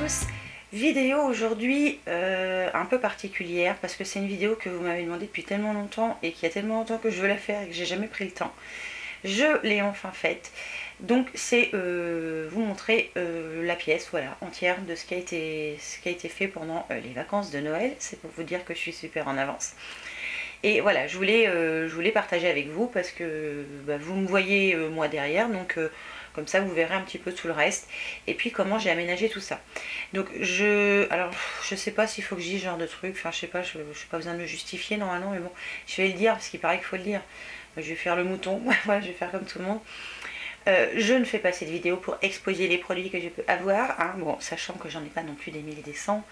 tous, vidéo aujourd'hui un peu particulière parce que c'est une vidéo que vous m'avez demandé depuis tellement longtemps et qu'il y a tellement longtemps que je veux la faire et que j'ai jamais pris le temps. Je l'ai enfin faite, donc c'est vous montrer la pièce voilà, entière de ce qui a été fait pendant les vacances de Noël. C'est pour vous dire que je suis super en avance. Et voilà, je voulais partager avec vous parce que vous me voyez moi derrière, donc comme ça vous verrez un petit peu tout le reste. Et puis comment j'ai aménagé tout ça. Donc alors je sais pas s'il faut que je dise ce genre de truc, enfin je sais pas, je n'ai pas besoin de me justifier normalement, mais bon, je vais le dire parce qu'il paraît qu'il faut le dire. Je vais faire le mouton, voilà, je vais faire comme tout le monde. Je ne fais pas cette vidéo pour exposer les produits que je peux avoir, hein. Bon, sachant que j'en ai pas non plus des milliers et des cents.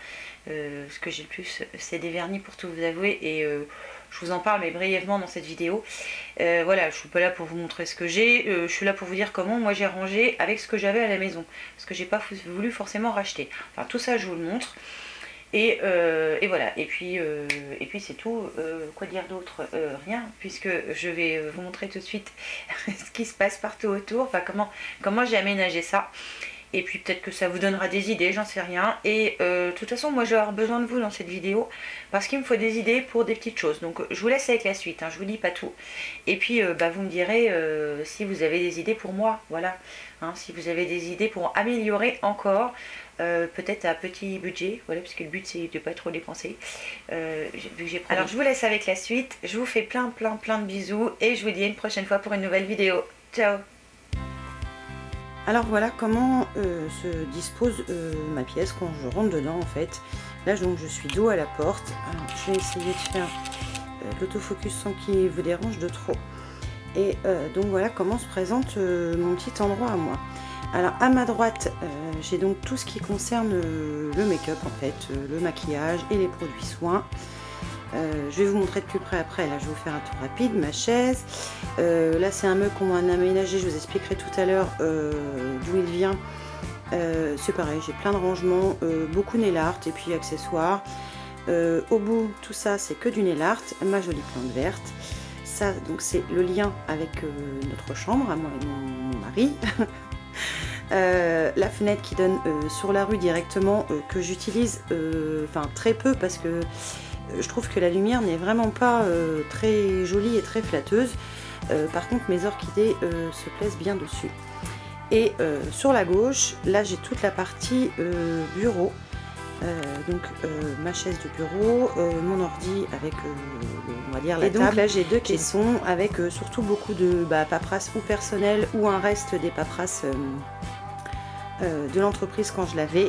Ce que j'ai le plus, c'est des vernis pour tout vous avouer, et je vous en parle mais brièvement dans cette vidéo. Voilà, je suis pas là pour vous montrer ce que j'ai, je suis là pour vous dire comment moi j'ai rangé avec ce que j'avais à la maison, parce que j'ai pas voulu forcément racheter. Enfin tout ça je vous le montre. Et voilà, et puis c'est tout. Quoi dire d'autre? Rien, puisque je vais vous montrer tout de suite ce qui se passe partout autour, enfin comment j'ai aménagé ça. Et puis peut-être que ça vous donnera des idées, j'en sais rien. Et de toute façon, moi je vais avoir besoin de vous dans cette vidéo, parce qu'il me faut des idées pour des petites choses. Donc je vous laisse avec la suite, hein, je vous dis pas tout. Et puis vous me direz si vous avez des idées pour moi, voilà. Hein, si vous avez des idées pour améliorer encore, peut-être à petit budget, voilà, parce que le but c'est de pas trop dépenser. Vu que j'ai promis. Alors je vous laisse avec la suite, je vous fais plein de bisous, et je vous dis à une prochaine fois pour une nouvelle vidéo. Ciao! Alors voilà comment se dispose ma pièce quand je rentre dedans en fait. Là donc je suis dos à la porte. Alors, je vais essayer de faire l'autofocus sans qu'il vous dérange de trop. Et donc voilà comment se présente mon petit endroit à moi. Alors à ma droite j'ai donc tout ce qui concerne le make-up en fait, le maquillage et les produits soins. Je vais vous montrer de plus près après, là je vais vous faire un tour rapide, ma chaise. Là c'est un meuble qu'on a aménagé, je vous expliquerai tout à l'heure d'où il vient. C'est pareil, j'ai plein de rangements, beaucoup nail art et puis accessoires. Au bout, tout ça c'est que du nail art, ma jolie plante verte. Ça donc c'est le lien avec notre chambre, à moi et mon mari. La fenêtre qui donne sur la rue directement, que j'utilise très peu parce que je trouve que la lumière n'est vraiment pas très jolie et très flatteuse. Par contre mes orchidées se plaisent bien dessus. Et sur la gauche, là j'ai toute la partie bureau. Ma chaise de bureau, mon ordi avec on va dire la table. Donc là j'ai deux caissons avec surtout beaucoup de paperasse ou personnelle ou un reste des paperasses de l'entreprise quand je l'avais.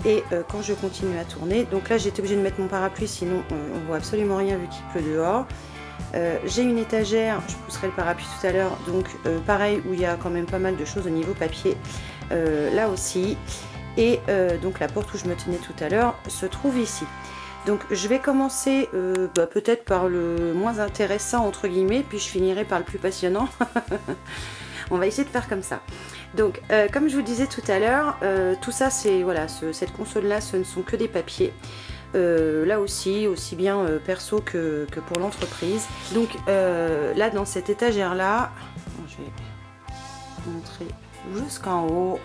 Et quand je continue à tourner, donc là j'étais obligée de mettre mon parapluie, sinon on voit absolument rien vu qu'il pleut dehors. J'ai une étagère, je pousserai le parapluie tout à l'heure, donc pareil où il y a quand même pas mal de choses au niveau papier, là aussi. Et donc la porte où je me tenais tout à l'heure se trouve ici. Donc je vais commencer peut-être par le moins intéressant entre guillemets, puis je finirai par le plus passionnant. On va essayer de faire comme ça. Donc comme je vous disais tout à l'heure, tout ça c'est voilà, cette console là ce ne sont que des papiers. Là aussi bien perso que pour l'entreprise. Donc là dans cette étagère là, je vais vous montrer jusqu'en haut.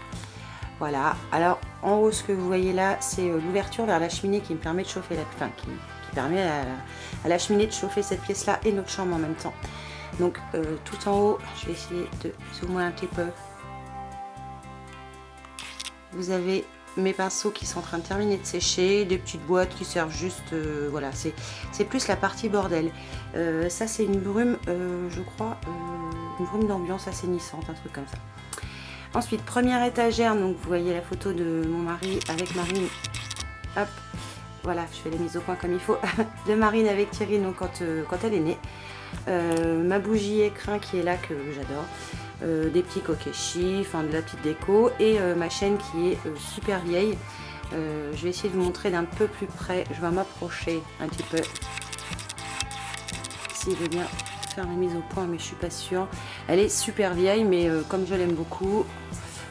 Voilà, alors en haut ce que vous voyez là c'est l'ouverture vers la cheminée qui me permet de chauffer qui permet à la cheminée de chauffer cette pièce là et notre chambre en même temps. Donc tout en haut, je vais essayer de zoomer un petit peu. Vous avez mes pinceaux qui sont en train de terminer de sécher, des petites boîtes qui servent juste, voilà, c'est plus la partie bordel. Ça c'est une brume, je crois, une brume d'ambiance assainissante, un truc comme ça. Ensuite, première étagère, donc vous voyez la photo de mon mari avec Marine. Hop, voilà, je fais les mises au point comme il faut. De Marine avec Thierry, donc quand elle est née. Ma bougie écrin qui est là, que j'adore. Des petits kokeshi, enfin de la petite déco. Et ma chaîne qui est super vieille. Je vais essayer de vous montrer d'un peu plus près. Je vais m'approcher un petit peu. S'il veut bien faire la mise au point, mais je suis pas sûre. Elle est super vieille, mais comme je l'aime beaucoup,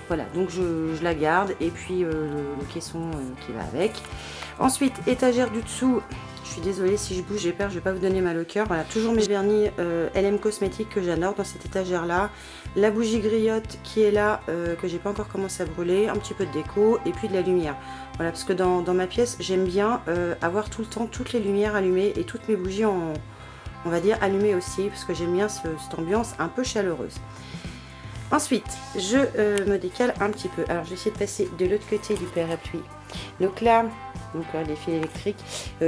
voilà, donc je la garde. Et puis le caisson qui va avec. Ensuite, étagère du dessous, je Je suis désolée si je bouge, j'ai peur, je vais pas vous donner mal au cœur. Voilà, toujours mes vernis LM Cosmétiques que j'adore dans cette étagère là. La bougie griotte qui est là, que j'ai pas encore commencé à brûler. Un petit peu de déco et puis de la lumière. Voilà, parce que dans ma pièce, j'aime bien avoir tout le temps toutes les lumières allumées et toutes mes bougies on va dire allumées aussi. Parce que j'aime bien cette ambiance un peu chaleureuse. Ensuite, je me décale un petit peu. Alors, je vais essayer de passer de l'autre côté du parapluie. Donc là, les fils électriques,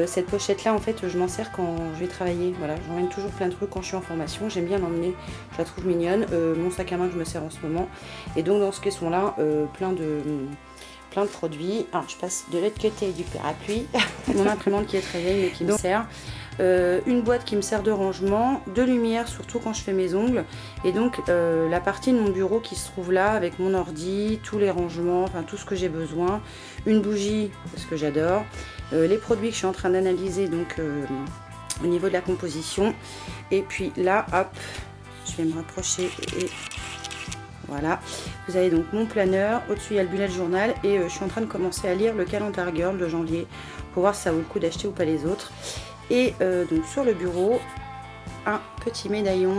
cette pochette là en fait je m'en sers quand je vais travailler. Voilà, j'emmène toujours plein de trucs quand je suis en formation, j'aime bien l'emmener, je la trouve mignonne. Mon sac à main que je me sers en ce moment, et donc dans ce caisson là plein de produits. Alors je passe de l'autre côté du parapluie. Mon imprimante qui est très vieille mais qui me sert. Une boîte qui me sert de rangement, de lumière surtout quand je fais mes ongles, et donc la partie de mon bureau qui se trouve là avec mon ordi, tous les rangements, enfin tout ce que j'ai besoin, une bougie parce que j'adore, les produits que je suis en train d'analyser donc au niveau de la composition, et puis là hop je vais me rapprocher et voilà, vous avez donc mon planeur, au-dessus il y a le bullet journal, et je suis en train de commencer à lire le calendar girl de janvier pour voir si ça vaut le coup d'acheter ou pas les autres. Et donc sur le bureau, un petit médaillon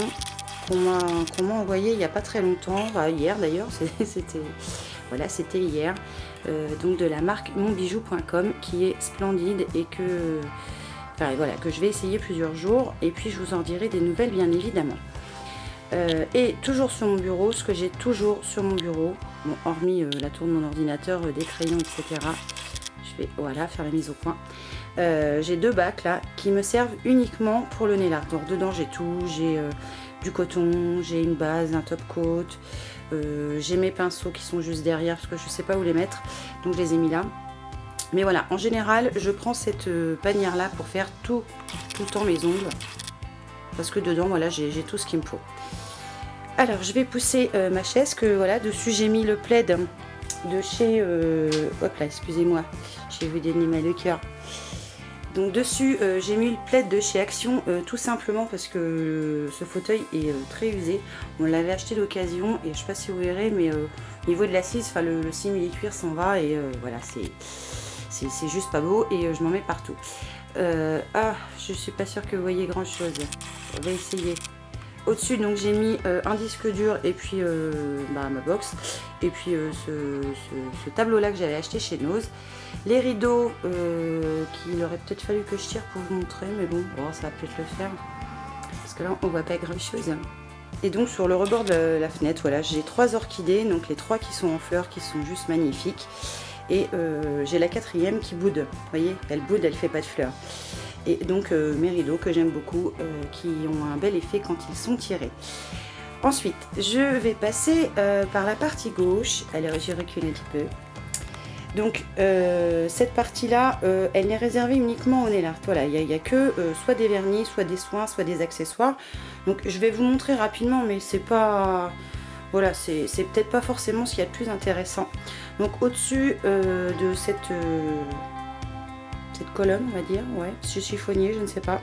qu'on m'a envoyé il n'y a pas très longtemps, enfin, hier d'ailleurs, c'était hier, donc de la marque monbijou.com, qui est splendide et que, voilà, que je vais essayer plusieurs jours, et puis je vous en dirai des nouvelles bien évidemment. Et toujours sur mon bureau, ce que j'ai toujours sur mon bureau, bon, hormis la tour de mon ordinateur, des crayons, etc. Je vais voilà faire la mise au point. J'ai deux bacs là qui me servent uniquement pour le nail art. Donc dedans j'ai tout, j'ai du coton, j'ai une base, un top coat, j'ai mes pinceaux qui sont juste derrière parce que je sais pas où les mettre, donc je les ai mis là. Mais voilà, en général je prends cette panière là pour faire tout le temps mes ongles, parce que dedans voilà j'ai tout ce qu'il me faut. Alors je vais pousser ma chaise, que voilà, dessus j'ai mis le plaid de chez hop là, excusez-moi, j'ai vu des mal de cœur. Donc dessus j'ai mis le plaid de chez Action, tout simplement parce que ce fauteuil est très usé. On l'avait acheté d'occasion et je sais pas si vous verrez, mais au niveau de l'assise, enfin le simili-cuir s'en va, et voilà, c'est juste pas beau, et je m'en mets partout. Ah, je suis pas sûre que vous voyez grand chose. On va essayer. Au-dessus, donc j'ai mis un disque dur et puis ma box, et puis ce tableau là que j'avais acheté chez Nose. Les rideaux qu'il aurait peut-être fallu que je tire pour vous montrer, mais bon, ça va peut-être le faire parce que là on voit pas grand chose. Et donc sur le rebord de la fenêtre, voilà, j'ai 3 orchidées, donc les 3 qui sont en fleurs, qui sont juste magnifiques, et j'ai la 4e qui boude. Vous voyez, elle boude, elle fait pas de fleurs. Et donc mes rideaux que j'aime beaucoup, qui ont un bel effet quand ils sont tirés. Ensuite, je vais passer par la partie gauche. Alors, je recule un petit peu. Donc, cette partie-là, elle n'est réservée uniquement au nail art. Voilà, il n'y a que soit des vernis, soit des soins, soit des accessoires. Donc, je vais vous montrer rapidement, mais c'est pas... Voilà, c'est peut-être pas forcément ce qu'il y a de plus intéressant. Donc, au-dessus de cette colonne, on va dire, ouais, c'est chiffonnier, je ne sais pas.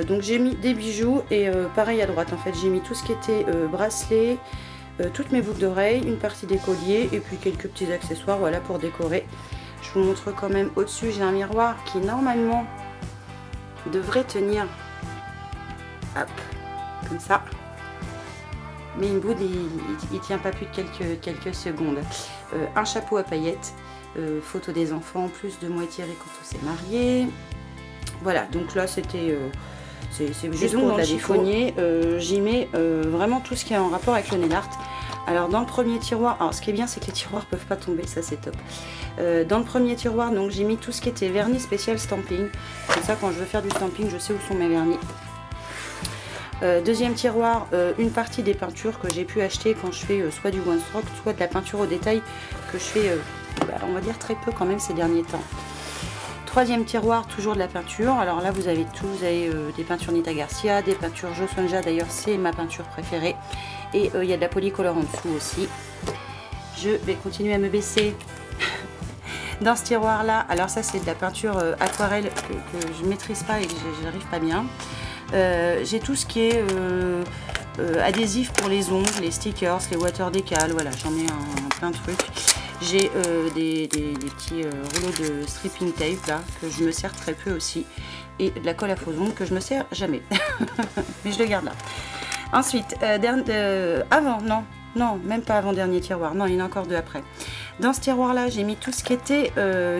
Donc j'ai mis des bijoux, et pareil à droite en fait, j'ai mis tout ce qui était bracelet, toutes mes boucles d'oreilles, une partie des colliers, et puis quelques petits accessoires, voilà, pour décorer. Je vous montre quand même, au-dessus j'ai un miroir qui normalement devrait tenir, hop, comme ça, mais il boude, il tient pas plus de quelques secondes. Un chapeau à paillettes, photo des enfants, plus de moi tiré quand on s'est marié. Voilà, donc là c'était c'est juste pour de la chiffonnier. J'y mets vraiment tout ce qui est en rapport avec le nail art. Alors dans le premier tiroir, alors ce qui est bien c'est que les tiroirs peuvent pas tomber, ça c'est top. Dans le premier tiroir, donc j'ai mis tout ce qui était vernis spécial stamping. Comme ça, quand je veux faire du stamping, je sais où sont mes vernis. Deuxième tiroir, une partie des peintures que j'ai pu acheter quand je fais soit du one stroke, soit de la peinture au détail, que je fais, on va dire très peu quand même ces derniers temps. Troisième tiroir, toujours de la peinture. Alors là vous avez tout, vous avez des peintures Nita Garcia, des peintures Jo Sonja, d'ailleurs c'est ma peinture préférée, et il y a de la polycolore en dessous aussi. Je vais continuer à me baisser. Dans ce tiroir là, alors ça c'est de la peinture aquarelle que je maîtrise pas et que j'arrive pas bien. J'ai tout ce qui est adhésif pour les ongles, les stickers, les water décal, voilà, j'en ai plein de trucs. J'ai des petits rouleaux de stripping tape là, que je me sers très peu aussi. Et de la colle à faux ongles que je me sers jamais. Mais je le garde là. Ensuite, non, même pas avant-dernier tiroir. Non, il y en a encore deux après. Dans ce tiroir-là, j'ai mis tout ce qui était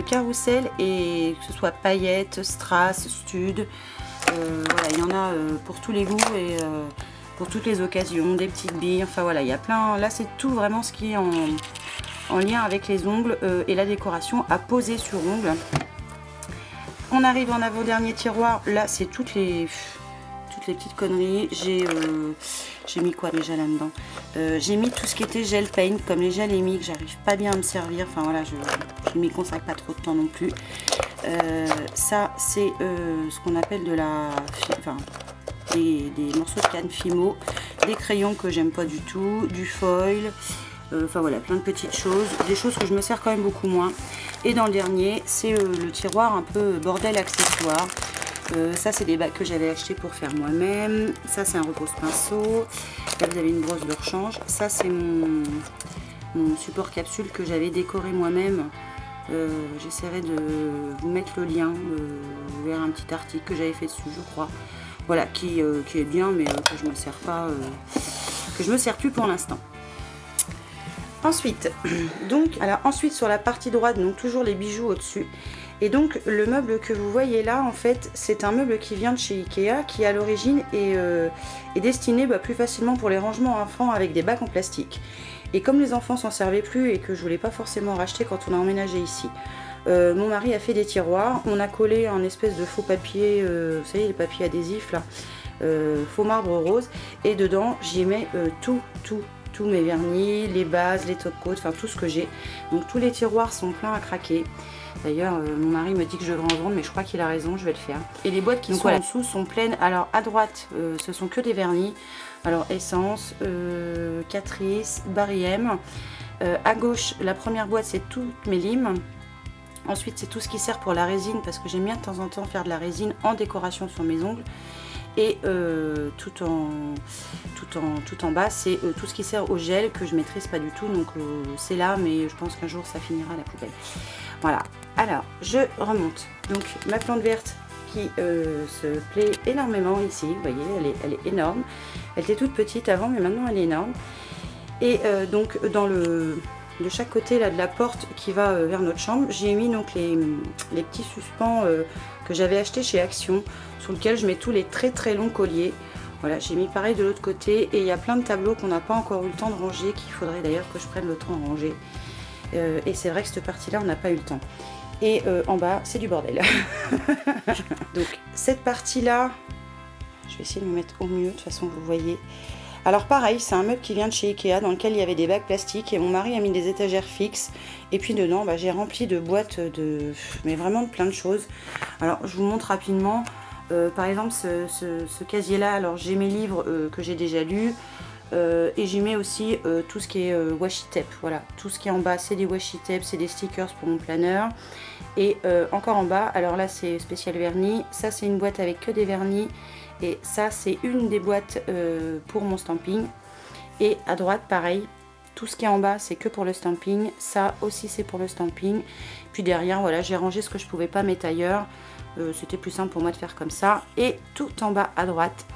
carrousel, et que ce soit paillettes, strass, stud. Voilà, il y en a pour tous les goûts et pour toutes les occasions, des petites billes. Enfin voilà, il y a plein. Là, c'est tout vraiment ce qui est en lien avec les ongles et la décoration à poser sur ongles. On arrive en avant-dernier tiroir. Là, c'est toutes les petites conneries. J'ai mis quoi déjà là-dedans? J'ai mis tout ce qui était gel paint, comme les gels émis que j'arrive pas bien à me servir. Enfin voilà, je m'y consacre pas trop de temps non plus. Ça, c'est ce qu'on appelle des morceaux de canne Fimo, des crayons que j'aime pas du tout, du foil. Enfin voilà, plein de petites choses, des choses que je me sers quand même beaucoup moins. Et dans le dernier, c'est le tiroir un peu bordel accessoire. Ça, c'est des bacs que j'avais acheté pour faire moi-même. Ça, c'est un repose-pinceau. Là, vous avez une brosse de rechange. Ça, c'est mon support capsule que j'avais décoré moi-même. J'essaierai de vous mettre le lien vers un petit article que j'avais fait dessus, je crois. Voilà, qui est bien, mais que je me sers pas, que je me sers plus pour l'instant. Ensuite, ensuite sur la partie droite, donc toujours les bijoux au-dessus. Et donc le meuble que vous voyez là, en fait, c'est un meuble qui vient de chez Ikea, qui à l'origine est destiné plus facilement pour les rangements enfants avec des bacs en plastique. Et comme les enfants s'en servaient plus et que je voulais pas forcément racheter quand on a emménagé ici, mon mari a fait des tiroirs. On a collé un espèce de faux papier, vous savez, les papiers adhésifs là, faux marbre rose, et dedans j'y mets tous mes vernis, les bases, les top coats, enfin tout ce que j'ai. Donc tous les tiroirs sont pleins à craquer. D'ailleurs, mon mari me dit que je devrais en vendre, mais je crois qu'il a raison, je vais le faire. Et les boîtes qui sont en dessous sont pleines. Alors à droite, ce sont que des vernis. Alors essence, Catrice, Barry M. À gauche, la première boîte, c'est toutes mes limes. Ensuite, c'est tout ce qui sert pour la résine, parce que j'aime bien de temps en temps faire de la résine en décoration sur mes ongles. Et tout en bas, c'est tout ce qui sert au gel, que je maîtrise pas du tout. Donc c'est là, mais je pense qu'un jour ça finira à la poubelle. Voilà, alors je remonte. Donc ma plante verte qui se plaît énormément ici. Vous voyez, elle est énorme. Elle était toute petite avant, mais maintenant elle est énorme. Et donc de chaque côté là de la porte qui va vers notre chambre, j'ai mis donc les petits suspens que j'avais acheté chez Action, sur lequel je mets tous les très longs colliers. Voilà, j'ai mis pareil de l'autre côté, et il y a plein de tableaux qu'on n'a pas encore eu le temps de ranger, qu'il faudrait d'ailleurs que je prenne le temps de ranger. Et c'est vrai que cette partie là on n'a pas eu le temps. Et en bas c'est du bordel. Donc cette partie là, je vais essayer de me mettre au mieux, de toute façon vous voyez. Alors pareil, c'est un meuble qui vient de chez Ikea, dans lequel il y avait des bacs plastiques, et mon mari a mis des étagères fixes. Et puis dedans, j'ai rempli de boîtes mais vraiment de plein de choses. Alors je vous montre rapidement. Par exemple ce casier là, alors j'ai mes livres que j'ai déjà lus. Et j'y mets aussi tout ce qui est washi tape. Voilà, tout ce qui est en bas, c'est des washi tape, c'est des stickers pour mon planeur. Et encore en bas, alors là c'est spécial vernis. Ça c'est une boîte avec que des vernis. Et ça c'est une des boîtes pour mon stamping. Et à droite pareil, tout ce qui est en bas c'est que pour le stamping. Ça aussi c'est pour le stamping. Puis derrière voilà, j'ai rangé ce que je pouvais pas mettre ailleurs. C'était plus simple pour moi de faire comme ça. Et tout en bas à droite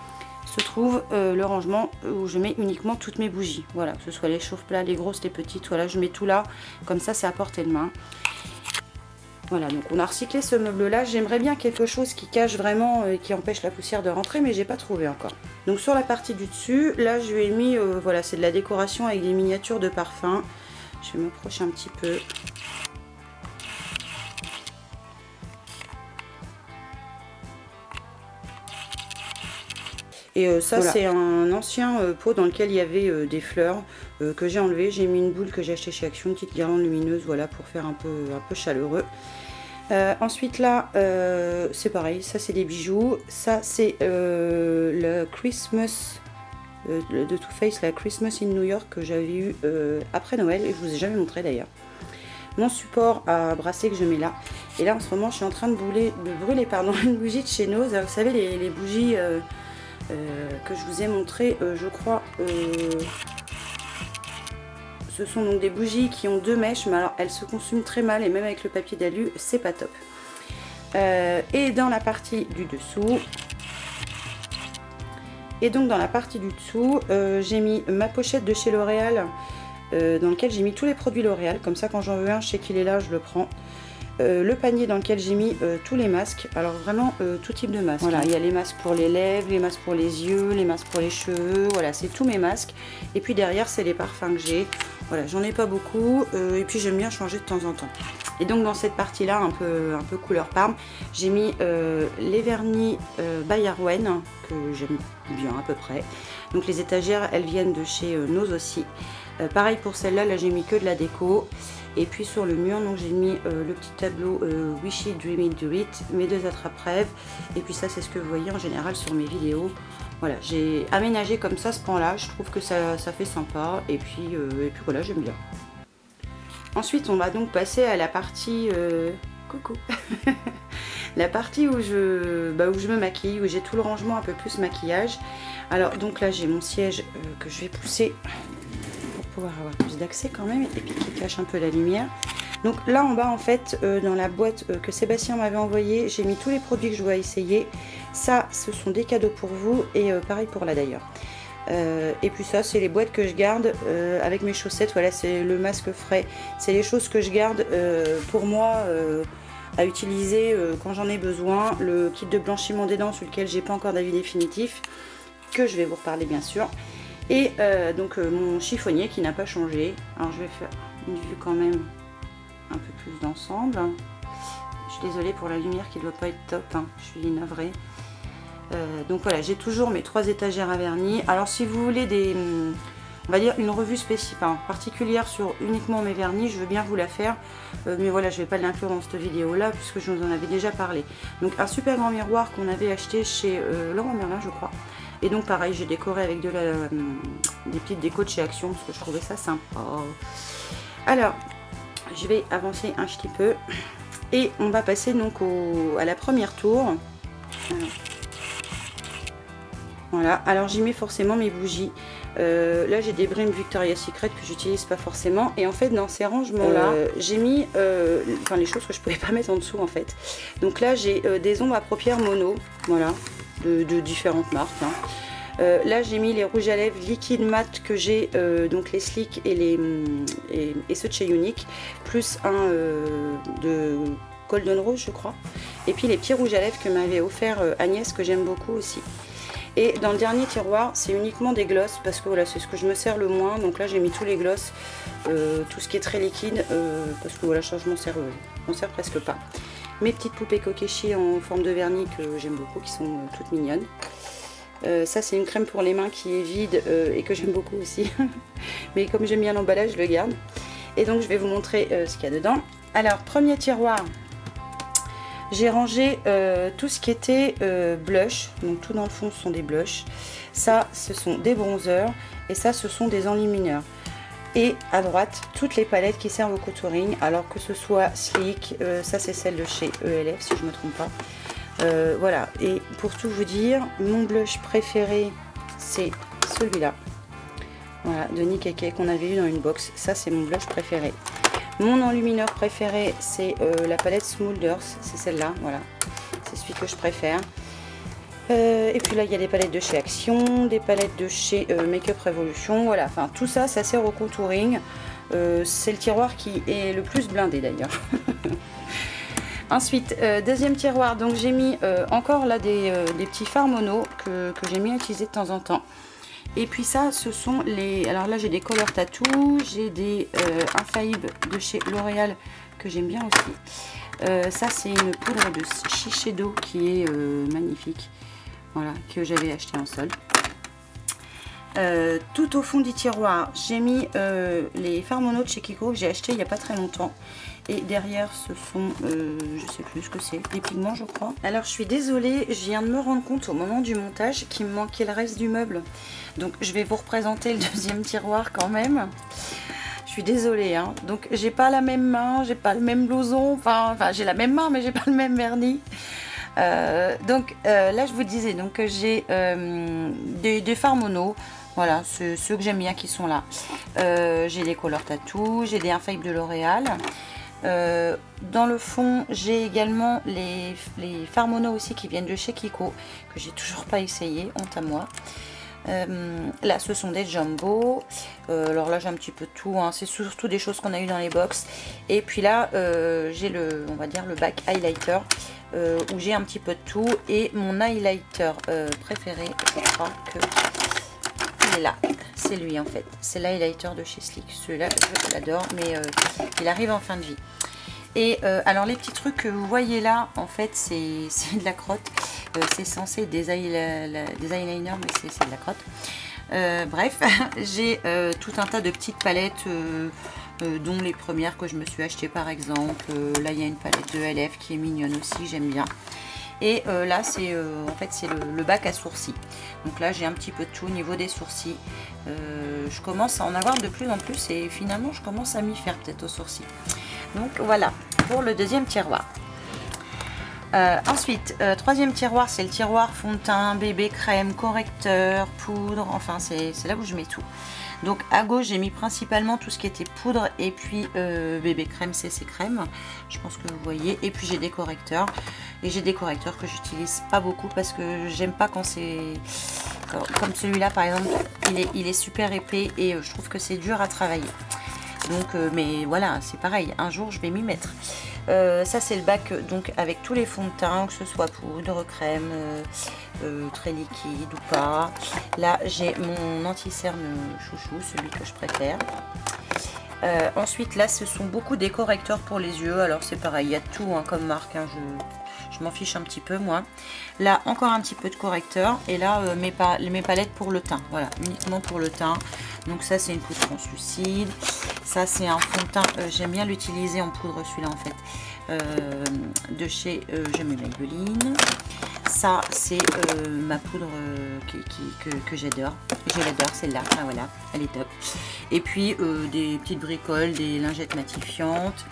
se trouve le rangement où je mets uniquement toutes mes bougies. Voilà, que ce soit les chauffe-plats, les grosses, les petites. Voilà, je mets tout là. Comme ça, c'est à portée de main. Voilà, donc on a recyclé ce meuble-là. J'aimerais bien quelque chose qui cache vraiment et qui empêche la poussière de rentrer, mais j'ai pas trouvé encore. Donc sur la partie du dessus, là je lui ai mis, voilà, c'est de la décoration avec des miniatures de parfum. Je vais m'approcher un petit peu. Et ça voilà, c'est un ancien pot dans lequel il y avait des fleurs que j'ai enlevé. J'ai mis une boule que j'ai achetée chez Action, une petite guirlande lumineuse, voilà, pour faire un peu chaleureux. Ensuite là, c'est pareil, ça c'est des bijoux. Ça c'est le Christmas de Too Faced, la Christmas in New York que j'avais eu après Noël, et je vous ai jamais montré d'ailleurs. Mon support à brasser que je mets là. Et là en ce moment je suis en train de brûler une bougie de chez Nose. Vous savez les bougies que je vous ai montré, je crois, ce sont donc des bougies qui ont 2 mèches, mais alors elles se consument très mal et même avec le papier d'alu, c'est pas top. Et dans la partie du dessous, j'ai mis ma pochette de chez L'Oréal, dans lequel j'ai mis tous les produits L'Oréal, comme ça quand j'en veux un, je sais qu'il est là, je le prends. Le panier dans lequel j'ai mis tous les masques, alors vraiment tout type de masques. Voilà, il y a les masques pour les lèvres, les masques pour les yeux, les masques pour les cheveux, voilà, c'est tous mes masques. Et puis derrière, c'est les parfums que j'ai. Voilà, j'en ai pas beaucoup, et puis j'aime bien changer de temps en temps. Et donc dans cette partie-là, un peu couleur parme, j'ai mis les vernis by Arwen, que j'aime bien à peu près. Donc les étagères, elles viennent de chez Nose aussi. Pareil pour celle-là, là j'ai mis que de la déco. Et puis sur le mur, donc j'ai mis le petit tableau Wishy Dreamy Do It, mes 2 attrape-rêves. Et puis ça, c'est ce que vous voyez en général sur mes vidéos. Voilà, j'ai aménagé comme ça ce pan-là, je trouve que ça fait sympa. Et puis voilà, j'aime bien. Ensuite, on va donc passer à la partie... coucou la partie où je me maquille, où j'ai tout le rangement un peu plus maquillage. Alors donc là, j'ai mon siège que je vais pousser pour pouvoir avoir plus d'accès quand même, et puis qui cache un peu la lumière. Donc là en bas en fait, dans la boîte que Sébastien m'avait envoyée, j'ai mis tous les produits que je dois essayer. Ça, ce sont des cadeaux pour vous, et pareil pour là d'ailleurs. Et puis ça, c'est les boîtes que je garde avec mes chaussettes. Voilà, c'est le masque frais, c'est les choses que je garde pour moi à utiliser quand j'en ai besoin. Le kit de blanchiment des dents sur lequel j'ai pas encore d'avis définitif, que je vais vous reparler bien sûr. Et donc mon chiffonnier qui n'a pas changé. Alors je vais faire une vue quand même un peu plus d'ensemble. Je suis désolée pour la lumière qui doit pas être top, hein. Je suis navrée. Donc voilà, j'ai toujours mes 3 étagères à vernis. Alors si vous voulez on va dire une revue spécifique, particulière sur uniquement mes vernis, je veux bien vous la faire. Mais voilà, je ne vais pas l'inclure dans cette vidéo là, puisque je vous en avais déjà parlé. Donc un super grand miroir qu'on avait acheté chez Leroy Merlin, je crois. Et donc pareil, j'ai décoré avec des petites décos de chez Action, parce que je trouvais ça sympa. Alors, je vais avancer un petit peu. Et on va passer donc à la première tour. Voilà, alors j'y mets forcément mes bougies. Là j'ai des brimes Victoria's Secret que j'utilise pas forcément. Et en fait dans ces rangements là, j'ai mis les choses que je pouvais pas mettre en dessous en fait. Donc là j'ai des ombres à paupières mono, voilà, de différentes marques. Hein. Là j'ai mis les rouges à lèvres liquide mat que j'ai, donc les Slick et ceux de chez Unique, plus un de Golden Rose je crois. Et puis les petits rouges à lèvres que m'avait offert Agnès, que j'aime beaucoup aussi. Et dans le dernier tiroir, c'est uniquement des glosses, parce que voilà, c'est ce que je me sers le moins. Donc là, j'ai mis tous les glosses, tout ce qui est très liquide, parce que voilà, je m'en sers presque pas. Mes petites poupées Kokeshi en forme de vernis que j'aime beaucoup, qui sont toutes mignonnes. Ça, c'est une crème pour les mains qui est vide et que j'aime beaucoup aussi. Mais comme j'aime bien l'emballage, je le garde. Et donc, je vais vous montrer ce qu'il y a dedans. Alors, premier tiroir. J'ai rangé tout ce qui était blush, donc tout dans le fond ce sont des blushs. Ça ce sont des bronzers et ça ce sont des enlumineurs. Et à droite toutes les palettes qui servent au contouring, alors que ce soit Slick, ça c'est celle de chez ELF si je ne me trompe pas. Voilà, et pour tout vous dire, mon blush préféré c'est celui-là. Voilà, de Nikeke qu'on avait eu dans une box, ça c'est mon blush préféré. Mon enlumineur préféré, c'est la palette Smolders, c'est celle-là, voilà. C'est celui que je préfère. Et puis là, il y a des palettes de chez Action, des palettes de chez Make Up Revolution, voilà. Enfin, tout ça, ça sert au contouring. C'est le tiroir qui est le plus blindé d'ailleurs. Ensuite, deuxième tiroir, donc j'ai mis encore là des petits fards mono que j'aime bien utiliser de temps en temps. Et puis ça, ce sont les... Alors là, j'ai des Color Tattoo, j'ai des Infaillibles de chez L'Oréal que j'aime bien aussi. Ça, c'est une poudre de Shiseido qui est magnifique. Voilà, que j'avais acheté en solde. Tout au fond du tiroir, j'ai mis les fards mono de chez Kiko que j'ai acheté il n'y a pas très longtemps. Et derrière, ce sont, je sais plus ce que c'est, des pigments je crois. Alors je suis désolée, je viens de me rendre compte au moment du montage qu'il me manquait le reste du meuble. Donc je vais vous représenter le deuxième tiroir quand même. Je suis désolée, hein. Donc j'ai pas la même main, j'ai pas le même blouson, enfin j'ai la même main mais j'ai pas le même vernis. Donc là je vous disais donc j'ai des fards mono. Voilà, ceux que j'aime bien qui sont là. J'ai des Color Tattoo, j'ai des Infallibles de L'Oréal. Dans le fond, j'ai également les Farmono aussi qui viennent de chez Kiko, que j'ai toujours pas essayé, honte à moi. Là, ce sont des Jumbo. Alors là, j'ai un petit peu de tout, hein. C'est surtout des choses qu'on a eu dans les box. Et puis là, j'ai on va dire le bac highlighter, où j'ai un petit peu de tout. Et mon highlighter préféré, je crois que il est là. C'est lui en fait. C'est l'highlighter de chez Sleek. Celui-là, je l'adore, mais il arrive en fin de vie. Et alors les petits trucs que vous voyez là, en fait, c'est de la crotte. C'est censé être des eyeliners, mais c'est de la crotte. Bref, j'ai tout un tas de petites palettes, dont les premières que je me suis achetées par exemple. Là, il y a une palette de LF qui est mignonne aussi, j'aime bien. Et là, c'est en fait, c'est le bac à sourcils. Donc là, j'ai un petit peu de tout au niveau des sourcils. Je commence à en avoir de plus en plus et finalement, je commence à m'y faire peut-être aux sourcils. Donc voilà, pour le deuxième tiroir. Ensuite, troisième tiroir, c'est le tiroir fond de teint, bébé crème, correcteur, poudre, enfin c'est là où je mets tout. Donc à gauche, j'ai mis principalement tout ce qui était poudre et puis bébé crème, CC crème, je pense que vous voyez. Et puis j'ai des correcteurs, et j'ai des correcteurs que j'utilise pas beaucoup parce que j'aime pas quand c'est comme celui-là par exemple, il est super épais et je trouve que c'est dur à travailler. Donc, mais voilà, c'est pareil, un jour je vais m'y mettre. Ça c'est le bac donc avec tous les fonds de teint, que ce soit poudre, crème, très liquide ou pas. Là j'ai mon anti-cerne chouchou, celui que je préfère. Ensuite là ce sont beaucoup des correcteurs pour les yeux. Alors c'est pareil, il y a tout hein, comme marque, hein, je m'en fiche un petit peu moi. Là encore un petit peu de correcteur. Et là mes palettes pour le teint, voilà, uniquement pour le teint. Donc ça c'est une poudre translucide. Ça c'est un fond de teint, j'aime bien l'utiliser en poudre celui-là en fait, de chez je mets Maybelline. Ça c'est ma poudre que j'adore, celle-là, ah, voilà, elle est top. Et puis des petites bricoles, des lingettes matifiantes,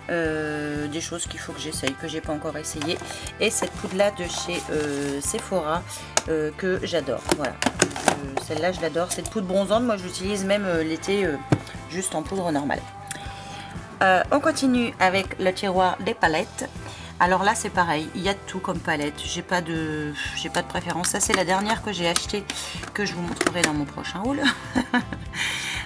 des choses qu'il faut que j'essaye, que j'ai pas encore essayé. Et cette poudre là de chez Sephora que j'adore, voilà. Celle-là je l'adore, cette poudre bronzante, moi je l'utilise même l'été juste en poudre normale. On continue avec le tiroir des palettes. Alors là c'est pareil, il y a de tout comme palette, j'ai pas de préférence. Ça c'est la dernière que j'ai achetée, que je vous montrerai dans mon prochain haul.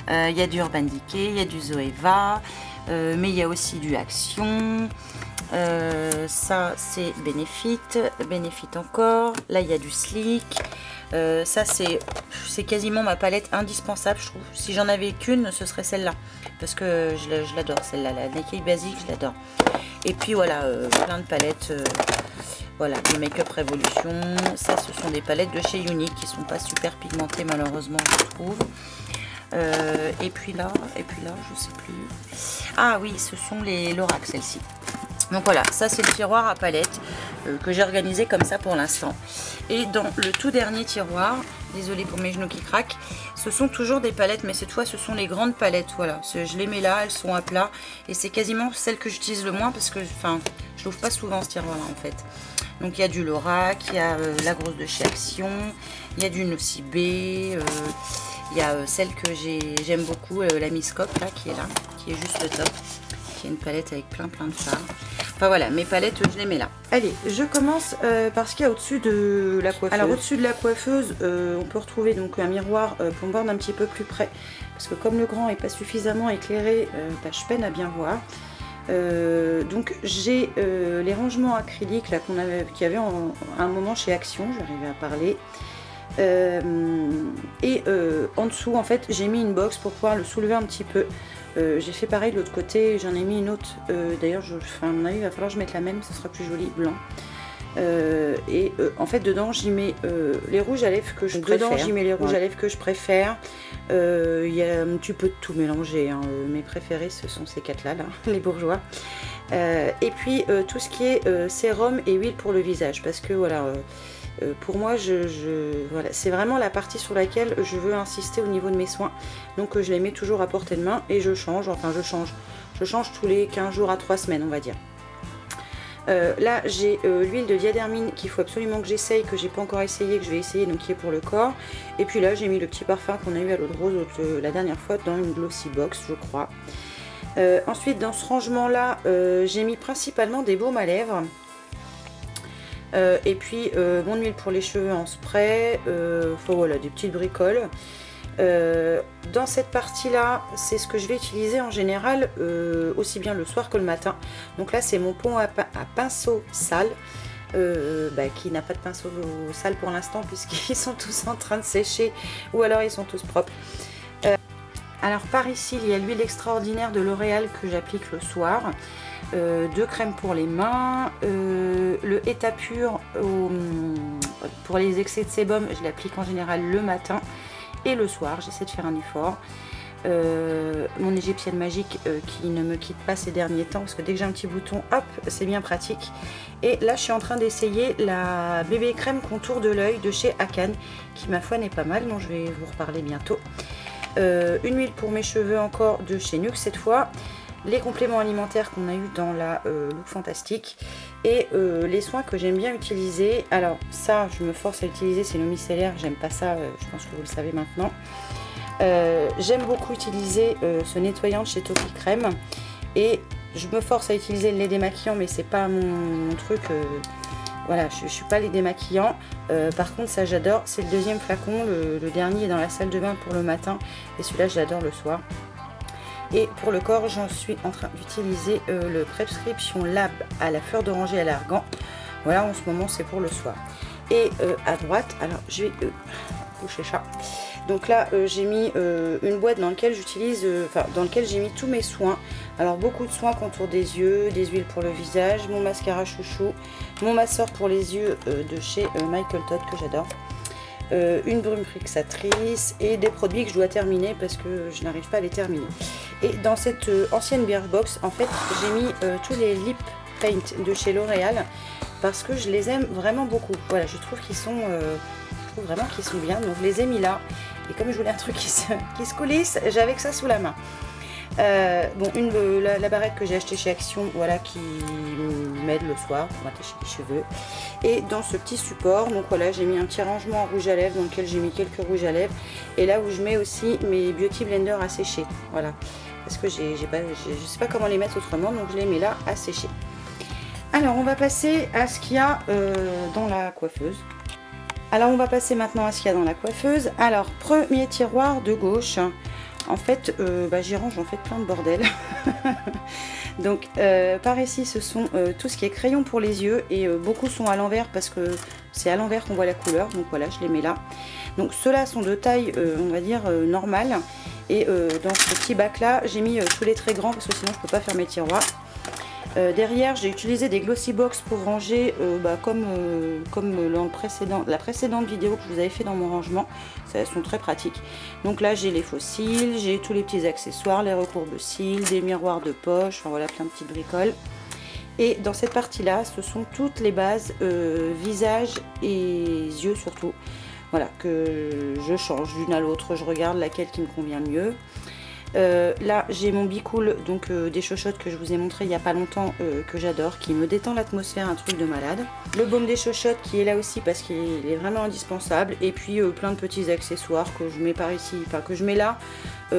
Il y a du Urban Decay, il y a du Zoeva, mais il y a aussi du Action. Ça c'est Benefit encore. Là il y a du Sleek. Ça c'est quasiment ma palette indispensable, je trouve. Si j'en avais qu'une, ce serait celle-là, parce que je l'adore, celle-là, la Naked Basic, je l'adore. Et puis voilà, plein de palettes, voilà, de Make-up Revolution. Ça ce sont des palettes de chez Unique qui sont pas super pigmentées malheureusement, je trouve. Et puis là, je sais plus. Ah oui, ce sont les Lorac, celles-ci. Donc voilà, ça c'est le tiroir à palettes que j'ai organisé comme ça pour l'instant. Et dans le tout dernier tiroir, désolé pour mes genoux qui craquent, ce sont toujours des palettes, mais cette fois ce sont les grandes palettes. Voilà, je les mets là, elles sont à plat et c'est quasiment celle que j'utilise le moins parce que enfin, je l'ouvre pas souvent ce tiroir là en fait. Donc il y a du Lorac, il y a la grosse de chez Action, il y a du Nocibé, il y a celle que j'aime beaucoup, la Miss Coque là qui est là, qui est juste le top. Qui est une palette avec plein de fards. Enfin voilà, mes palettes je les mets là. Allez, je commence par ce qu'il y a au-dessus de la coiffeuse. Alors au-dessus de la coiffeuse, on peut retrouver donc un miroir pour me voir d'un petit peu plus près. Parce que comme le grand n'est pas suffisamment éclairé, je peine à bien voir. Donc j'ai les rangements acryliques là qu'il y avait à un moment chez Action, j'arrivais à parler. En dessous en fait j'ai mis une box pour pouvoir le soulever un petit peu. J'ai fait pareil de l'autre côté, j'en ai mis une autre, d'ailleurs à mon avis il va falloir que je mette la même, ça sera plus joli, blanc. En fait dedans j'y mets les rouges à lèvres que je préfère. Il y a un petit peu de tout mélangé, hein. Mes préférés ce sont ces quatre là, les bourgeois. Et puis tout ce qui est sérum et huile pour le visage, parce que voilà, pour moi voilà, c'est vraiment la partie sur laquelle je veux insister au niveau de mes soins. Donc je les mets toujours à portée de main et je change tous les 15 jours à 3 semaines on va dire. Là j'ai l'huile de diadérmine qu'il faut absolument que j'essaye, que j'ai pas encore essayé, que je vais essayer, donc qui est pour le corps. Et puis là j'ai mis le petit parfum qu'on a eu à l'eau de rose la dernière fois dans une glossy box, je crois. Ensuite dans ce rangement là j'ai mis principalement des baumes à lèvres. Et puis mon huile pour les cheveux en spray, enfin voilà, des petites bricoles. Dans cette partie là c'est ce que je vais utiliser en général aussi bien le soir que le matin. Donc là c'est mon pot à pinceau sale qui n'a pas de pinceau sale pour l'instant puisqu'ils sont tous en train de sécher ou alors ils sont tous propres. Alors par ici il y a l'huile extraordinaire de L'Oréal que j'applique le soir, 2 crèmes pour les mains, le Etapure pour les excès de sébum je l'applique en général le matin et le soir, j'essaie de faire un effort. Mon égyptienne magique qui ne me quitte pas ces derniers temps parce que dès que j'ai un petit bouton, hop, c'est bien pratique. Et là je suis en train d'essayer la bébé crème contour de l'œil de chez Akan qui ma foi n'est pas mal, dont je vais vous reparler bientôt. Une huile pour mes cheveux encore de chez Nuxe cette fois, les compléments alimentaires qu'on a eu dans la Look Fantastique et les soins que j'aime bien utiliser. Alors ça je me force à utiliser, c'est le micellaire, j'aime pas ça, je pense que vous le savez maintenant. J'aime beaucoup utiliser ce nettoyant de chez Topi Crème et je me force à utiliser le lait démaquillant mais c'est pas mon truc, voilà, je suis pas les démaquillants. Par contre ça j'adore, c'est le deuxième flacon, le dernier est dans la salle de bain pour le matin et celui-là j'adore le soir. Et pour le corps, j'en suis en train d'utiliser le Prescription Lab à la fleur d'oranger à l'argan. Voilà, en ce moment, c'est pour le soir. Et à droite, alors je vais coucher ça. Donc là, j'ai mis une boîte dans laquelle j'utilise, dans laquelle j'ai mis tous mes soins. Alors beaucoup de soins contour des yeux, des huiles pour le visage, mon mascara chouchou, mon masseur pour les yeux de chez Michael Todd que j'adore. Une brume fixatrice et des produits que je dois terminer parce que je n'arrive pas à les terminer. Et dans cette ancienne Birchbox, en fait, j'ai mis tous les lip paint de chez L'Oréal parce que je les aime vraiment beaucoup. Voilà, je trouve qu'ils sont, vraiment qu'ils sont bien, donc je les ai mis là. Et comme je voulais un truc qui se coulisse, j'avais que ça sous la main. Bon, la barrette que j'ai achetée chez Action, voilà, qui m'aide le soir pour m'attacher les cheveux. Et dans ce petit support, donc voilà, j'ai mis un petit rangement en rouge à lèvres dans lequel j'ai mis quelques rouges à lèvres. Et là où je mets aussi mes Beauty Blender à sécher, voilà. Parce que je sais pas comment les mettre autrement, donc je les mets là à sécher. Alors on va passer à ce qu'il y a dans la coiffeuse. Alors on va passer maintenant à ce qu'il y a dans la coiffeuse. Alors premier tiroir de gauche. En fait, j'y range en fait plein de bordel. Donc par ici ce sont tout ce qui est crayon pour les yeux et beaucoup sont à l'envers parce que c'est à l'envers qu'on voit la couleur. Donc voilà, je les mets là. Donc ceux-là sont de taille on va dire normale. Et dans ce petit bac là, j'ai mis tous les très grands parce que sinon je peux pas faire mes tiroirs. Derrière j'ai utilisé des glossy box pour ranger comme dans la précédente vidéo que je vous avais fait dans mon rangement. Elles sont très pratiques. Donc là j'ai les faux cils, j'ai tous les petits accessoires, les recourbes cils, des miroirs de poche, enfin voilà plein de petites bricoles. Et dans cette partie là ce sont toutes les bases visage et yeux surtout. Voilà, que je change d'une à l'autre, je regarde laquelle qui me convient mieux. Là j'ai mon Bicool, donc des chochottes que je vous ai montré il n'y a pas longtemps, que j'adore, qui me détend l'atmosphère, un truc de malade. Le baume des chochottes qui est là aussi parce qu'il est vraiment indispensable. Et puis plein de petits accessoires que je mets par ici, enfin que je mets là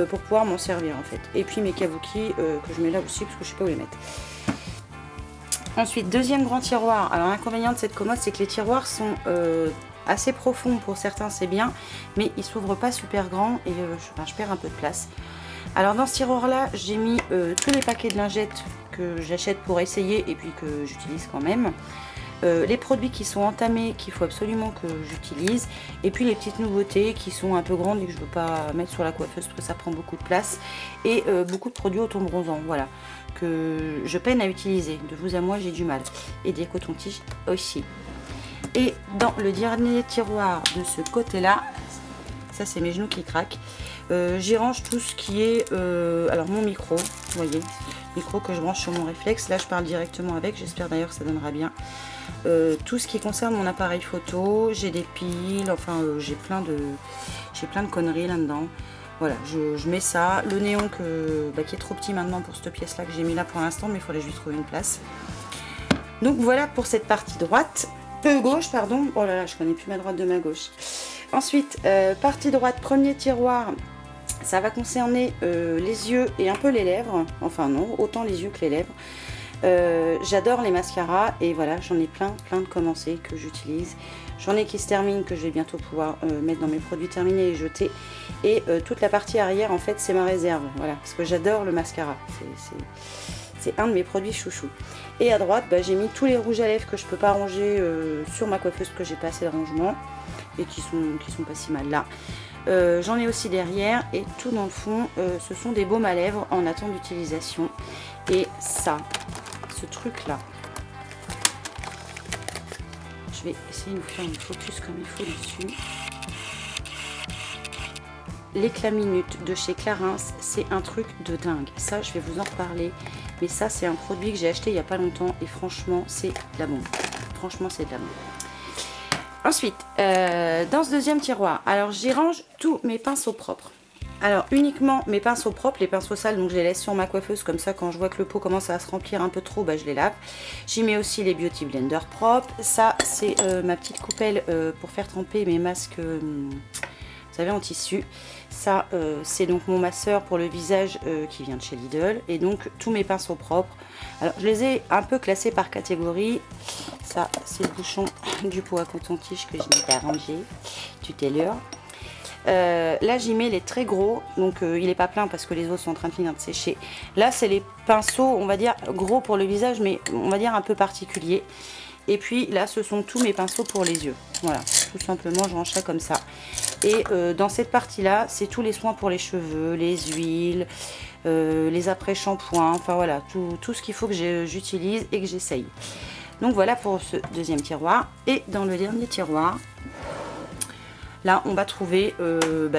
pour pouvoir m'en servir en fait. Et puis mes kabuki que je mets là aussi parce que je sais pas où les mettre. Ensuite deuxième grand tiroir. Alors l'inconvénient de cette commode c'est que les tiroirs sont assez profonds, pour certains c'est bien, mais ils s'ouvrent pas super grand et je perds un peu de place. Alors dans ce tiroir là j'ai mis tous les paquets de lingettes que j'achète pour essayer et puis que j'utilise quand même. Les produits qui sont entamés qu'il faut absolument que j'utilise, et puis les petites nouveautés qui sont un peu grandes et que je ne veux pas mettre sur la coiffeuse parce que ça prend beaucoup de place, et beaucoup de produits auto-bronzants, voilà, que je peine à utiliser. De vous à moi j'ai du mal, et des cotons-tiges aussi. Et dans le dernier tiroir de ce côté là, ça c'est mes genoux qui craquent, j'y range tout ce qui est alors mon micro, vous voyez, micro que je branche sur mon réflexe, là je parle directement avec, j'espère d'ailleurs que ça donnera bien. Tout ce qui concerne mon appareil photo, j'ai des piles, enfin j'ai plein de conneries là dedans. Voilà, je mets ça, le néon qui est trop petit maintenant pour cette pièce là que j'ai mis là pour l'instant, mais il faudrait que je lui trouve une place. Donc voilà pour cette partie droite, gauche pardon, oh là là je connais plus ma droite de ma gauche. Ensuite partie droite, premier tiroir, ça va concerner les yeux et un peu les lèvres, enfin non, autant les yeux que les lèvres. J'adore les mascaras et voilà, j'en ai plein de commencés que j'utilise. J'en ai qui se terminent, que je vais bientôt pouvoir mettre dans mes produits terminés et jeter. Et toute la partie arrière, en fait, c'est ma réserve. Voilà, parce que j'adore le mascara. C'est un de mes produits chouchou. Et à droite, bah, j'ai mis tous les rouges à lèvres que je peux pas ranger sur ma coiffeuse, parce que j'ai pas assez de rangement et qui sont pas si mal là. J'en ai aussi derrière et tout dans le fond, ce sont des baumes à lèvres en attente d'utilisation. Et ça, ce truc là, je vais essayer de vous faire une focus comme il faut dessus. L'éclat minute de chez Clarins, c'est un truc de dingue. Ça, je vais vous en reparler. Mais ça, c'est un produit que j'ai acheté il n'y a pas longtemps et franchement, c'est de la bombe. Franchement, c'est de la bombe. Ensuite, dans ce deuxième tiroir, alors j'y range tous mes pinceaux propres. Alors uniquement mes pinceaux propres, les pinceaux sales, donc je les laisse sur ma coiffeuse, comme ça quand je vois que le pot commence à se remplir un peu trop, bah, je les lave. J'y mets aussi les Beauty Blender propres. Ça c'est ma petite coupelle pour faire tremper mes masques, vous savez, en tissu. Ça c'est donc mon masseur pour le visage qui vient de chez Lidl. Et donc tous mes pinceaux propres. Alors je les ai un peu classés par catégorie. Ça c'est le bouchon du pot à coton-tige que je n'ai pas rangé tout à l'heure. Là j'y mets les très gros, donc il n'est pas plein parce que les autres sont en train de finir de sécher. Là c'est les pinceaux, on va dire gros pour le visage, mais on va dire un peu particulier. Et puis là ce sont tous mes pinceaux pour les yeux. Voilà, tout simplement je range ça comme ça. Et dans cette partie là, c'est tous les soins pour les cheveux, les huiles, les après-shampoings, enfin voilà, tout ce qu'il faut que j'utilise et que j'essaye. Donc voilà pour ce deuxième tiroir. Et dans le dernier tiroir, là, on va trouver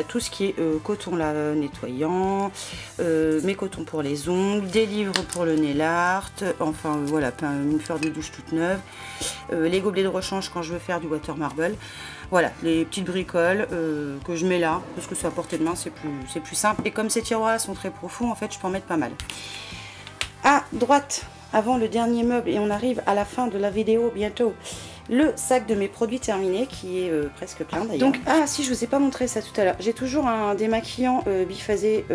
tout ce qui est coton là, nettoyant, mes cotons pour les ongles, des livres pour le nail art, enfin voilà, une fleur de douche toute neuve, les gobelets de rechange quand je veux faire du water marble. Voilà, les petites bricoles que je mets là, parce que c'est à portée de main, c'est plus simple. Et comme ces tiroirs sont très profonds, en fait, je peux en mettre pas mal. À droite, avant le dernier meuble, et on arrive à la fin de la vidéo bientôt, le sac de mes produits terminés qui est presque plein d'ailleurs. Donc, ah si, je vous ai pas montré ça tout à l'heure. J'ai toujours un démaquillant biphasé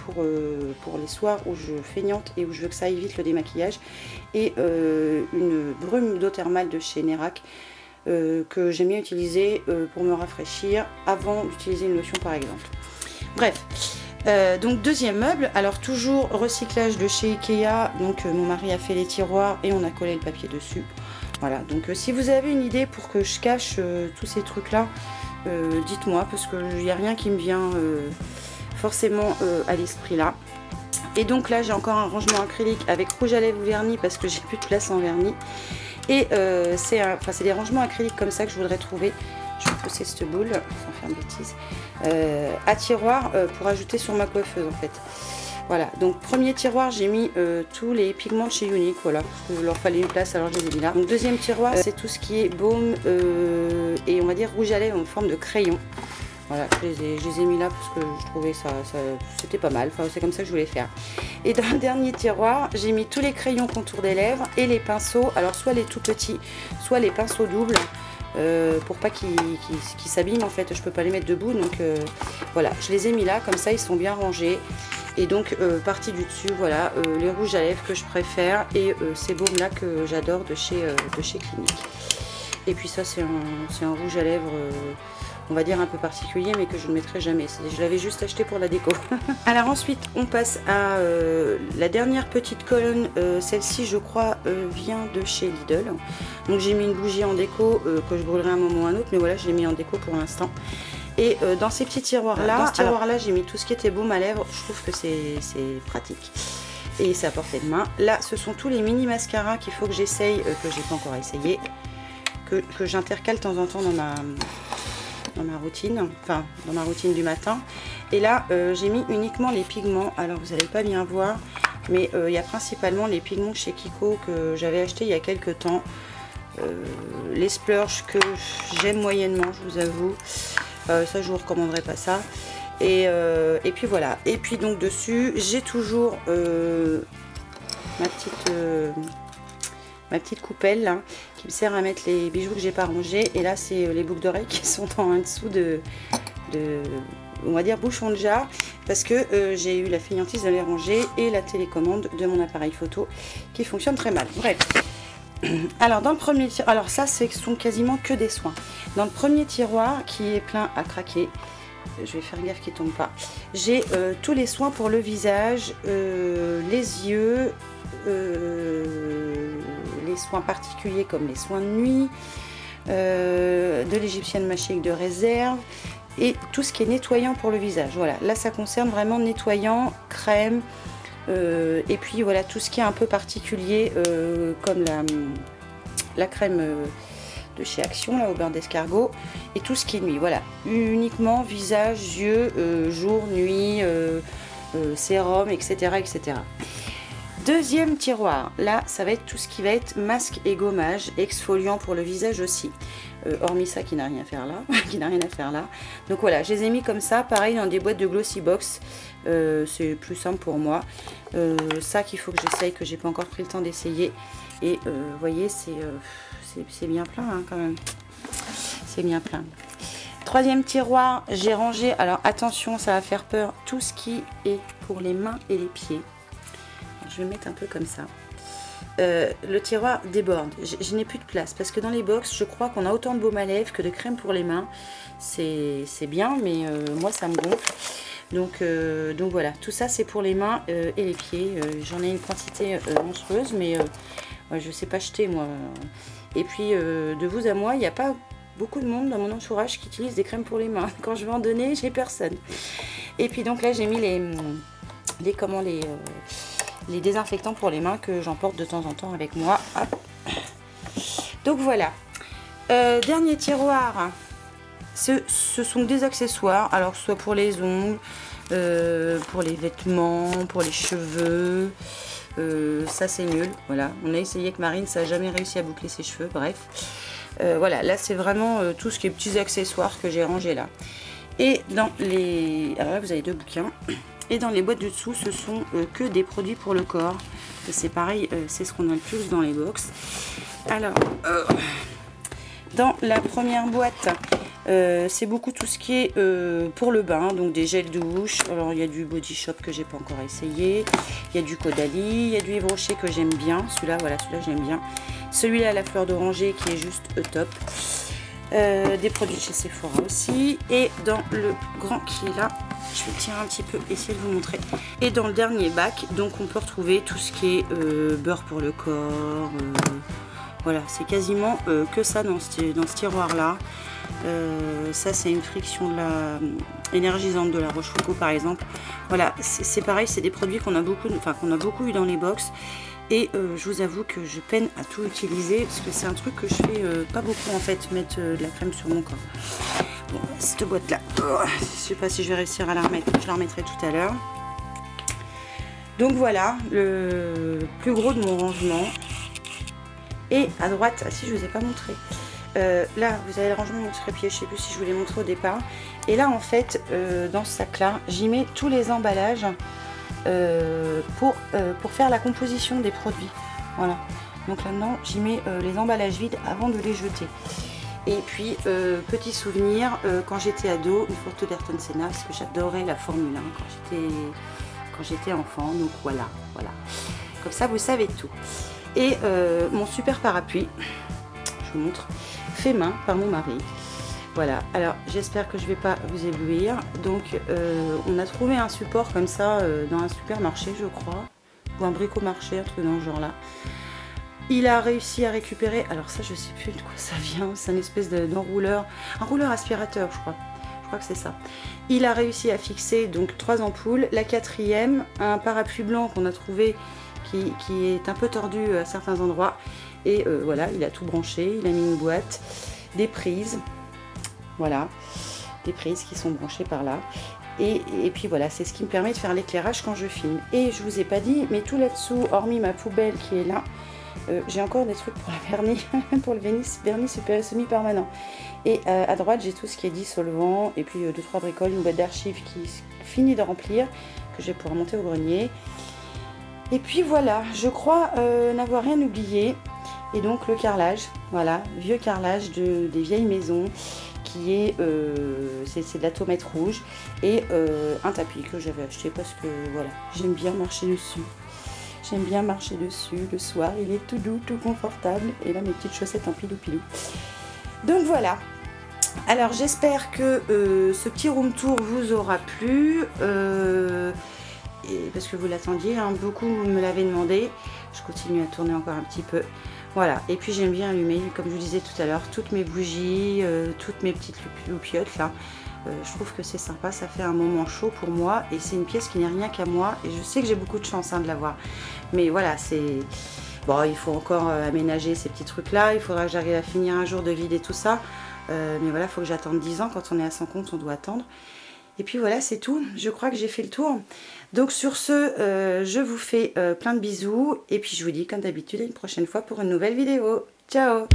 pour les soirs où je feignante et où je veux que ça aille vite le démaquillage. Et une brume d'eau thermale de chez Nerac que j'aime bien utiliser pour me rafraîchir avant d'utiliser une lotion par exemple. Bref. Donc deuxième meuble, alors toujours recyclage de chez Ikea, donc mon mari a fait les tiroirs et on a collé le papier dessus. Voilà, donc si vous avez une idée pour que je cache tous ces trucs là, dites-moi, parce qu'il n'y a rien qui me vient forcément à l'esprit là. Et donc là j'ai encore un rangement acrylique avec rouge à lèvres vernis parce que j'ai plus de place en vernis. Et c'est des rangements acryliques comme ça que je voudrais trouver. Je vais pousser cette boule, sans faire de bêtises, à tiroir pour ajouter sur ma coiffeuse en fait. Voilà, donc premier tiroir, j'ai mis tous les pigments de chez Unique, voilà, parce qu'il leur fallait une place, alors je les ai mis là. Donc deuxième tiroir, c'est tout ce qui est baume et on va dire rouge à lèvres en forme de crayon. Voilà, je les ai mis là parce que je trouvais ça c'était pas mal, enfin c'est comme ça que je voulais faire. Et dans le dernier tiroir, j'ai mis tous les crayons contour des lèvres et les pinceaux, alors soit les tout petits, soit les pinceaux doubles. Pour pas qu'ils s'abîment en fait, je peux pas les mettre debout, donc voilà, je les ai mis là, comme ça ils sont bien rangés. Et donc partie du dessus, voilà, les rouges à lèvres que je préfère et ces baumes là que j'adore de chez Clinique. Et puis ça c'est un rouge à lèvres on va dire un peu particulier, mais que je ne mettrai jamais. Je l'avais juste acheté pour la déco. Alors ensuite on passe à la dernière petite colonne. Celle-ci je crois vient de chez Lidl. Donc j'ai mis une bougie en déco que je brûlerai un moment ou un autre, mais voilà, je l'ai mis en déco pour l'instant. Et dans ces petits tiroirs là, j'ai mis tout ce qui était baume à lèvres. Je trouve que c'est pratique et c'est à portée de main. Là ce sont tous les mini mascaras qu'il faut que j'essaye, que j'ai pas encore essayé, que j'intercale de temps en temps dans ma routine, enfin dans ma routine du matin. Et là j'ai mis uniquement les pigments. Alors vous n'allez pas bien voir, mais il y a principalement les pigments chez Kiko que j'avais acheté il y a quelques temps. Les splurge que j'aime moyennement, je vous avoue. Ça je vous recommanderais pas ça. Et puis voilà. Et puis donc dessus j'ai toujours ma petite ma petite coupelle là, qui me sert à mettre les bijoux que j'ai pas rangés. Et là c'est les boucles d'oreilles qui sont en dessous de on va dire bouchon de jarre, parce que j'ai eu la fainéantise de les ranger, et la télécommande de mon appareil photo qui fonctionne très mal. Bref. Alors dans le premier tiroir, alors ça ce sont quasiment que des soins. Dans le premier tiroir qui est plein à craquer, je vais faire gaffe qu'il ne tombe pas, j'ai tous les soins pour le visage, les yeux, les soins particuliers comme les soins de nuit, de l'égyptienne magique de réserve, et tout ce qui est nettoyant pour le visage. Voilà, là ça concerne vraiment nettoyant, crème, et puis voilà tout ce qui est un peu particulier, comme la crème de chez Action là, au beurre d'escargot, et tout ce qui est nuit. Voilà, uniquement visage, yeux, jour, nuit, sérum, etc., etc. Deuxième tiroir, là ça va être tout ce qui va être masque et gommage, exfoliant pour le visage aussi, hormis ça qui n'a rien à faire là, qui n'a rien à faire là. Donc voilà, je les ai mis comme ça, pareil dans des boîtes de Glossy Box, c'est plus simple pour moi. Ça qu'il faut que j'essaye, que j'ai pas encore pris le temps d'essayer. Et vous voyez, c'est bien plein hein, quand même, c'est bien plein. Troisième tiroir, j'ai rangé, alors attention ça va faire peur, tout ce qui est pour les mains et les pieds. Je vais mettre un peu comme ça. Le tiroir déborde, je n'ai plus de place parce que dans les box je crois qu'on a autant de baume à lèvres que de crème pour les mains. C'est bien, mais moi ça me gonfle. Donc voilà, tout ça c'est pour les mains et les pieds. J'en ai une quantité monstrueuse, mais ouais, je sais pas acheter moi. Et puis de vous à moi, il n'y a pas beaucoup de monde dans mon entourage qui utilise des crèmes pour les mains. Quand je vais en donner, j'ai personne. Et puis donc là j'ai mis les désinfectants pour les mains que j'emporte de temps en temps avec moi. Hop. Donc voilà. Dernier tiroir, ce sont des accessoires, alors soit pour les ongles, pour les vêtements, pour les cheveux. Ça c'est nul, voilà. On a essayé avec Marine, ça n'a jamais réussi à boucler ses cheveux, bref. Voilà, là c'est vraiment tout ce qui est petits accessoires que j'ai rangé là. Et dans les... Alors là vous avez deux bouquins. Et dans les boîtes du dessous, ce sont que des produits pour le corps. C'est pareil, c'est ce qu'on a le plus dans les box. Alors, dans la première boîte, c'est beaucoup tout ce qui est pour le bain, donc des gels douche. Alors il y a du Body Shop que j'ai pas encore essayé, il y a du Caudalie, il y a du Yves Rocher que j'aime bien, celui-là voilà, celui-là j'aime bien. Celui-là, la fleur d'oranger qui est juste top. Des produits de chez Sephora aussi, et dans le grand qui est là, je vais tirer un petit peu, essayer de vous montrer, et dans le dernier bac, donc on peut retrouver tout ce qui est beurre pour le corps, voilà, c'est quasiment que ça dans ce tiroir là. Ça c'est une friction de la énergisante de la Rochefoucauld par exemple. Voilà, c'est pareil, c'est des produits qu'on a beaucoup, eu dans les box. Et je vous avoue que je peine à tout utiliser parce que c'est un truc que je fais pas beaucoup en fait, mettre de la crème sur mon corps. Bon, cette boîte là, je sais pas si je vais réussir à la remettre, je la remettrai tout à l'heure. Donc voilà, le plus gros de mon rangement. Et à droite, ah si je vous ai pas montré, là vous avez le rangement de mon trépied, je sais plus si je vous l'ai montré au départ. Et là en fait, dans ce sac là, j'y mets tous les emballages. Pour faire la composition des produits, voilà. Donc là-dedans j'y mets les emballages vides avant de les jeter. Et puis petit souvenir, quand j'étais ado, une photo d'Ayrton Senna parce que j'adorais la Formule 1 quand j'étais enfant. Donc voilà, comme ça vous savez tout. Et mon super parapluie, je vous montre, fait main par mon mari. Voilà, alors j'espère que je ne vais pas vous éblouir. Donc on a trouvé un support comme ça dans un supermarché je crois, ou un bricomarché, un truc dans ce genre là. Il a réussi à récupérer, alors ça je sais plus de quoi ça vient, c'est une espèce d'enrouleur, un rouleur aspirateur je crois que c'est ça. Il a réussi à fixer donc 3 ampoules, la quatrième, un parapluie blanc qu'on a trouvé qui est un peu tordu à certains endroits. Et voilà, il a tout branché, il a mis une boîte, des prises. Voilà, des prises qui sont branchées par là. Et puis voilà, c'est ce qui me permet de faire l'éclairage quand je filme. Et je vous ai pas dit, mais tout là-dessous, hormis ma poubelle qui est là, j'ai encore des trucs pour la vernis, pour le vernis semi-permanent. Et à droite, j'ai tout ce qui est dissolvant, et puis 2-3 bricoles, une boîte d'archives qui finit de remplir, que je vais pouvoir monter au grenier. Et puis voilà, je crois n'avoir rien oublié. Et donc le carrelage, voilà, vieux carrelage des vieilles maisons, qui est, c'est de la tomate rouge, et un tapis que j'avais acheté parce que voilà, j'aime bien marcher dessus. J'aime bien marcher dessus le soir, il est tout doux, tout confortable, et là mes petites chaussettes en pilou-pilou. Donc voilà. Alors j'espère que ce petit room tour vous aura plu, et parce que vous l'attendiez, hein, beaucoup me l'avez demandé. Je continue à tourner encore un petit peu. Voilà, et puis j'aime bien allumer, comme je vous disais tout à l'heure, toutes mes bougies, toutes mes petites loupiottes là. Je trouve que c'est sympa, ça fait un moment chaud pour moi, et c'est une pièce qui n'est rien qu'à moi, et je sais que j'ai beaucoup de chance hein, de l'avoir. Mais voilà, c'est... Bon, il faut encore aménager ces petits trucs là, il faudra que j'arrive à finir un jour de vider tout ça. Mais voilà, il faut que j'attende 10 ans, quand on est à son compte, on doit attendre. Et puis voilà, c'est tout, je crois que j'ai fait le tour. Donc sur ce, je vous fais plein de bisous, et puis je vous dis comme d'habitude à une prochaine fois pour une nouvelle vidéo. Ciao!